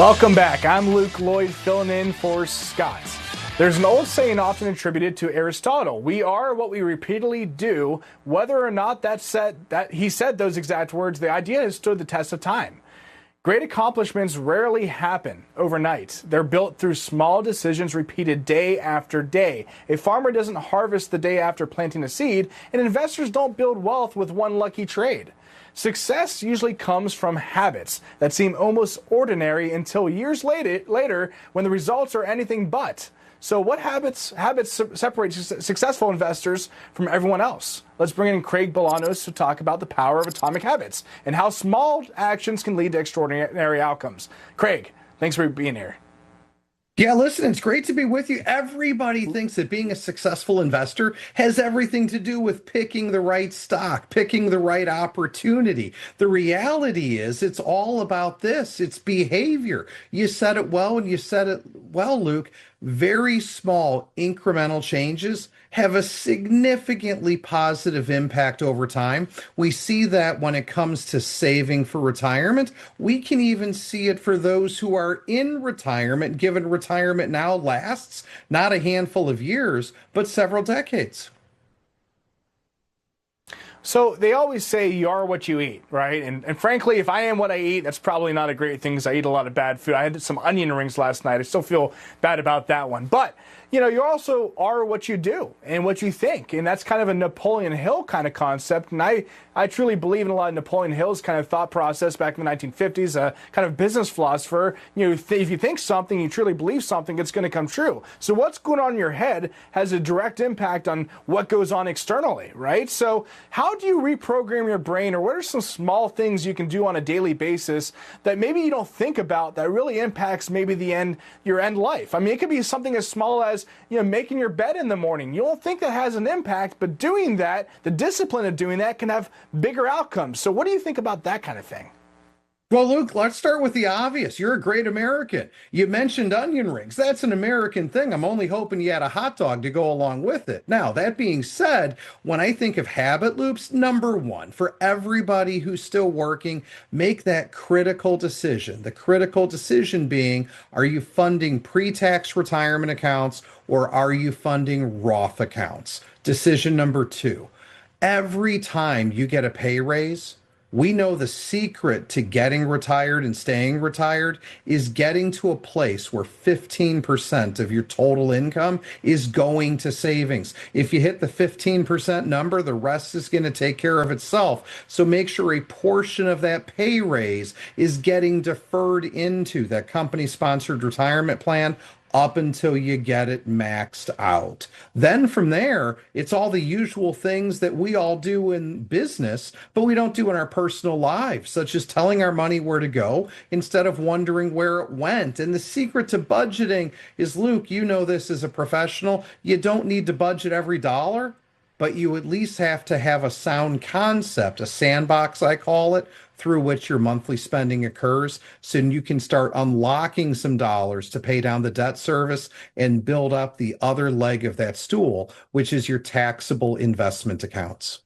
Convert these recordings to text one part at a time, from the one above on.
Welcome back. I'm Luke Lloyd, filling in for Scott. There's an old saying often attributed to Aristotle: "We are what we repeatedly do." Whether or not that he said those exact words, the idea has stood the test of time. Great accomplishments rarely happen overnight. They're built through small decisions repeated day after day. A farmer doesn't harvest the day after planting a seed, and investors don't build wealth with one lucky trade. Success usually comes from habits that seem almost ordinary until years later when the results are anything but. So what habits separate successful investors from everyone else? Let's bring in Craig Bolanos to talk about the power of atomic habits and how small actions can lead to extraordinary outcomes. Craig, thanks for being here. Yeah, listen, it's great to be with you. Everybody thinks that being a successful investor has everything to do with picking the right stock, picking the right opportunity. The reality is it's all about this. It's behavior. You said it well, and you said it well, Luke. Very small incremental changes have a significantly positive impact over time. We see that when it comes to saving for retirement. We can even see it for those who are in retirement, given retirement now lasts not a handful of years, but several decades. So they always say you are what you eat, right? And frankly, if I am what I eat, that's probably not a great thing because I eat a lot of bad food. I had some onion rings last night. I still feel bad about that one. But, you also are what you do and what you think. And that's kind of a Napoleon Hill kind of concept. And I truly believe in a lot of Napoleon Hill's kind of thought process back in the 1950s, a kind of business philosopher. If you think something, you truly believe something, it's going to come true. So what's going on in your head has a direct impact on what goes on externally, right? So how do you reprogram your brain, or what are some small things you can do on a daily basis that maybe you don't think about that really impacts maybe your end life? I mean, it could be something as small as, making your bed in the morning. You don't think that has an impact, but doing that, the discipline of doing that can have bigger outcomes. So what do you think about that kind of thing? Well, Luke, let's start with the obvious. You're a great American. You mentioned onion rings. That's an American thing. I'm only hoping you had a hot dog to go along with it. Now, that being said, when I think of habit loops, number one, for everybody who's still working, make that critical decision. The critical decision being, are you funding pre-tax retirement accounts or are you funding Roth accounts? Decision number two, every time you get a pay raise, we know the secret to getting retired and staying retired is getting to a place where 15% of your total income is going to savings. If you hit the 15% number, the rest is going to take care of itself. So make sure a portion of that pay raise is getting deferred into that company-sponsored retirement plan up until you get it maxed out. Then from there, it's all the usual things that we all do in business, but we don't do in our personal lives, such as telling our money where to go instead of wondering where it went. And the secret to budgeting is, Luke, you know this as a professional, you don't need to budget every dollar, but you at least have to have a sound concept, a sandbox, I call it, through which your monthly spending occurs, so you can start unlocking some dollars to pay down the debt service and build up the other leg of that stool, which is your taxable investment accounts.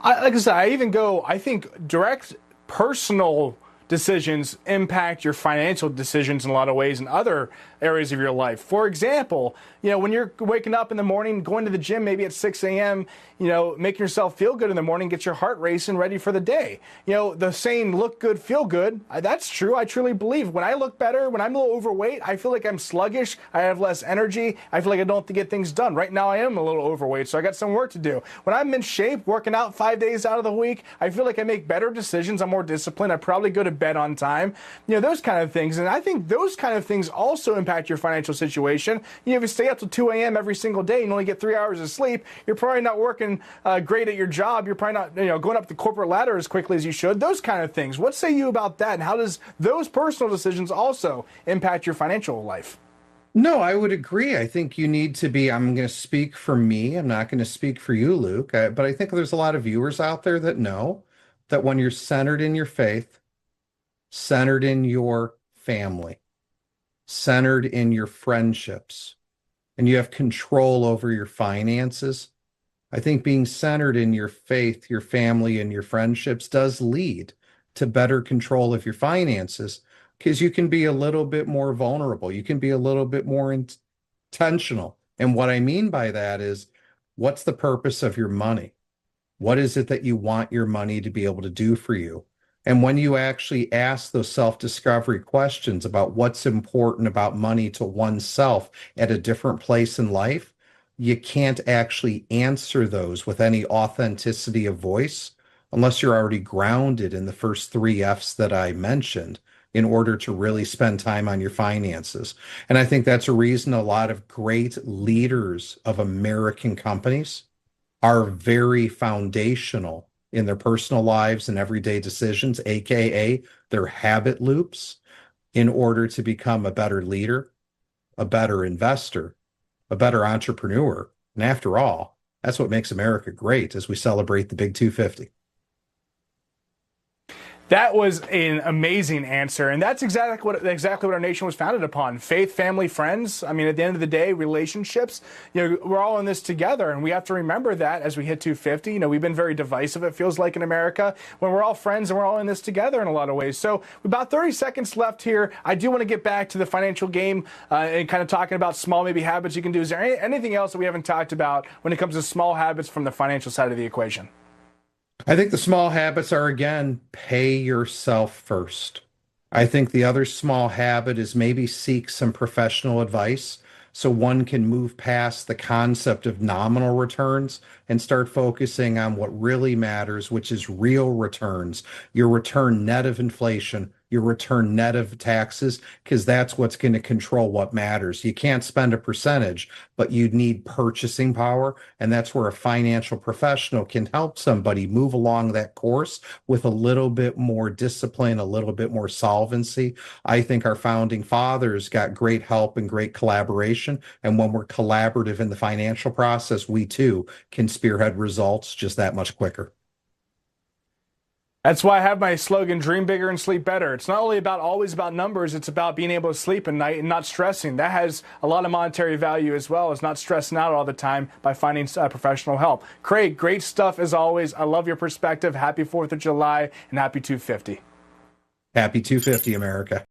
Like I said, I think direct personal decisions impact your financial decisions in a lot of ways in other areas of your life. For example, when you're waking up in the morning, going to the gym maybe at 6 a.m., making yourself feel good in the morning, get your heart racing, ready for the day. The saying, look good, feel good, that's true. I truly believe when I look better, when I'm a little overweight, I feel like I'm sluggish, I have less energy, I feel like I don't get things done. Right now I am a little overweight, so I got some work to do. When I'm in shape, working out 5 days out of the week, I feel like I make better decisions, I'm more disciplined, I probably go to bed on time, those kind of things. And I think those kind of things also impact your financial situation. If you stay up till 2 a.m. every single day and only get 3 hours of sleep, you're probably not working great at your job. You're probably not going up the corporate ladder as quickly as you should. Those kind of things. What say you about that? And how does those personal decisions also impact your financial life? No, I would agree. I think you need to be, I'm going to speak for me. I'm not going to speak for you, Luke. But I think there's a lot of viewers out there that know that when you're centered in your faith, centered in your family, centered in your friendships, and you have control over your finances, I think being centered in your faith, your family, and your friendships does lead to better control of your finances because you can be a little bit more vulnerable. You can be a little bit more intentional. And what I mean by that is, what's the purpose of your money? What is it that you want your money to be able to do for you? And when you actually ask those self-discovery questions about what's important about money to oneself at a different place in life, you can't actually answer those with any authenticity of voice unless you're already grounded in the first three F's that I mentioned in order to really spend time on your finances. And I think that's a reason a lot of great leaders of American companies are very foundational in their personal lives and everyday decisions, AKA their habit loops, in order to become a better leader, a better investor, a better entrepreneur. And after all, that's what makes America great as we celebrate the Big 250. That was an amazing answer, and that's exactly what our nation was founded upon: faith, family, friends. I mean, at the end of the day, relationships. We're all in this together, and we have to remember that as we hit 250. We've been very divisive, it feels like, in America, when we're all friends and we're all in this together in a lot of ways. So, about 30 seconds left here. I do want to get back to the financial game and kind of talking about small maybe habits you can do. Is there anything else that we haven't talked about when it comes to small habits from the financial side of the equation? I think the small habits are, again, pay yourself first. I think the other small habit is maybe seek some professional advice so one can move past the concept of nominal returns and start focusing on what really matters, which is real returns, your return net of inflation, your return net of taxes, because that's what's going to control what matters. You can't spend a percentage, but you need purchasing power. And that's where a financial professional can help somebody move along that course with a little bit more discipline, a little bit more solvency. I think our founding fathers got great help and great collaboration. And when we're collaborative in the financial process, we too can spearhead results just that much quicker. That's why I have my slogan, dream bigger and sleep better. It's not only always about numbers, it's about being able to sleep at night and not stressing. That has a lot of monetary value as well as not stressing out all the time by finding professional help. Craig, great stuff as always. I love your perspective. Happy 4th of July and happy 250. Happy 250, America.